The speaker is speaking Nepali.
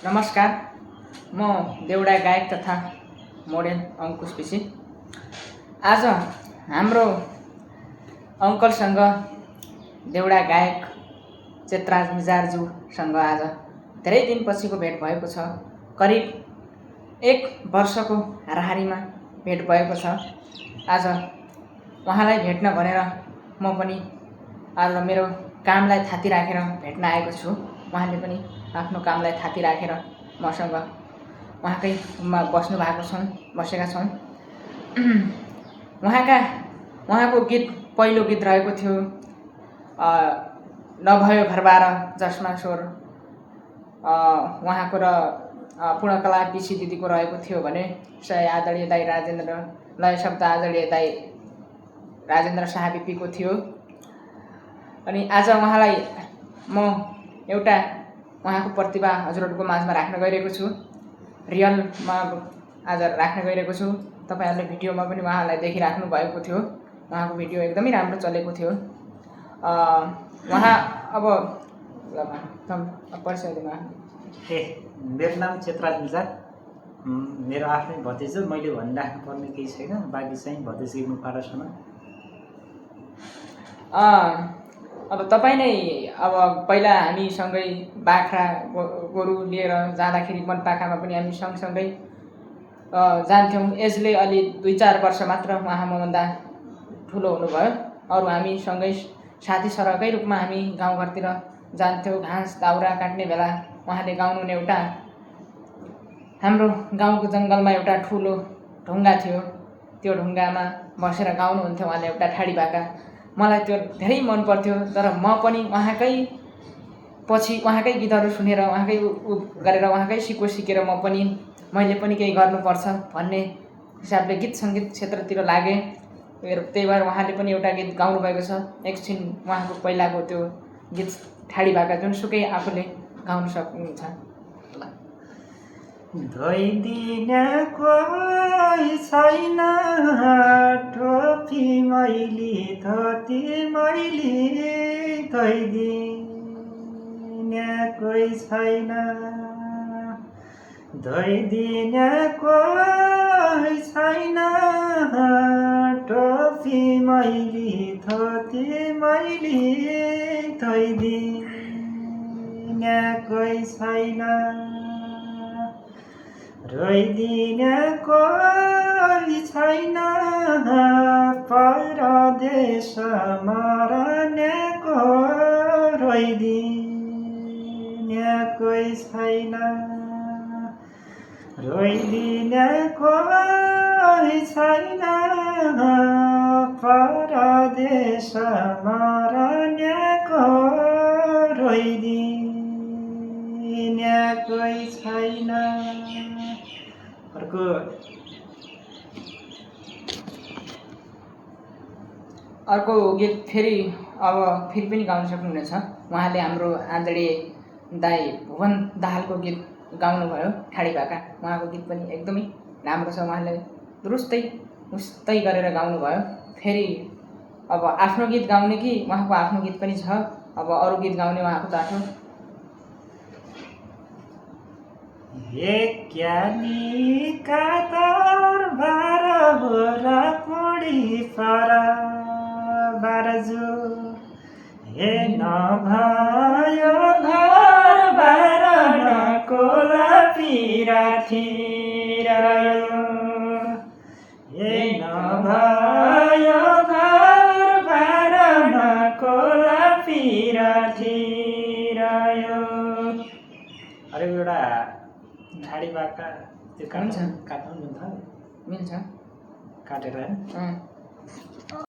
नमस्कार, म देउडा गायक तथा मोडेल अंकुश पिसी। आज हाम्रो अङ्कलसँग देउडा गायक चेतराज निजारज्यूसँग आज धेरै दिनपछिको भेट भएको छ। करिब 1 वर्षको हाराहारीमा भेट भएको छ। आज उहाँलाई भेट्न भनेर म पनि आज मेरो कामलाई थाती राखेर भेट्न आएको छु। उहाँले पनि आफ्नो कामलाई थाती राखेर मसँग उहाँकैमा बसेका छौँ। उहाँको गीत पहिलो गीत रहेको थियो नभयो घरबार, जसमा स्वर उहाँको र पूर्णकला पिसी दिदीको रहेको थियो भने सय आदरणीय दाई राजेन्द्र, लय शब्द आदरणीय दाई राजेन्द्र शाह बिपीको थियो। अनि आज उहाँलाई म एउटा उहाँको प्रतिभा हजुरहरूको माझमा राख्न गइरहेको छु। रियलमा आज राख्न गइरहेको छु। तपाईहरुले भिडियोमा पनि उहाँलाई देखिराख्नु भएको थियो। उहाँको भिडियो एकदमै राम्रो चलेको थियो। उहाँ अब परिचय दिनु। मेरो नाम चेतराज निजार। मेरो आफ्नै भतिजो, मैले भनिराख्नु पर्ने केही छैन, बाँकी चाहिँ भतिजीको पारसमा। अब तपाईँ नै अब पहिला हामी सँगै बाख्रा गोरु लिएर जाँदाखेरि मनपाखामा पनि हामी सँगसँगै जान्थ्यौँ। यसले अलि 2-4 वर्ष मात्र उहाँ मभन्दा ठुलो हुनुभयो। अरू हामी सँगै साथी सरकै रूपमा हामी गाउँघरतिर जान्थ्यौँ। घाँस दाउरा काट्ने बेला उहाँले गाउनुहुने एउटा हाम्रो गाउँको जङ्गलमा एउटा ठुलो ढुङ्गा थियो। त्यो ढुङ्गामा बसेर गाउनुहुन्थ्यो उहाँले एउटा ठाडी भाका। मलाई त्यो धेरै मन पर्थ्यो। तर म पनि उहाँकै गीतहरू सुनेर उहाँकै गरेर उहाँकै सिकेर मैले पनि केही गर्नुपर्छ भन्ने हिसाबले गीत सङ्गीत क्षेत्रतिर लागेँ। त्यही भएर उहाँले पनि एउटा गीत गाउनु भएको छ। एकछिन उहाँको पहिलाको त्यो गीत ठाडी भाका जुनसुकै आफूले गाउन सक्नुहुन्छ। धोइदिन कोही छैन, टोपी मैले धोती मैले धोइदिन कोही छैन, धोइदिन कोही छैन, टोपी मैले धोती मैले धोइदिन कोही छैन, रोइदिन कोही छैन, परदेश मरनेको रोइदिन कोही छैन, रोइदिन कोही छैन, परदेश मरनेको रोइदिन कोही छैन। अर्को गीत फेरि पनि गाउन सक्नुहुनेछ। उहाँले हाम्रो आदरणीय दाई भुवन दाहालको गीत गाउनुभयो ठाडी भाका। उहाँको गीत पनि एकदमै राम्रो छ। उहाँले दुरुस्तै उस्तै गरेर गाउनुभयो। फेरि अब आफ्नो गीत गाउने कि उहाँको आफ्नो गीत पनि छ। अब अरू गीत गाउने उहाँको ताठो। ज्ञानी कातर बार पुडी पर बारजु, हे नभयो घर बार नकोला पिराठी रह्यो, हे नभयो घर बार नकोला पिराठी रह्यो। अरे एउटा ठाडी भाका त्यो काट्नु मिल्छ, मिल्छ काटेर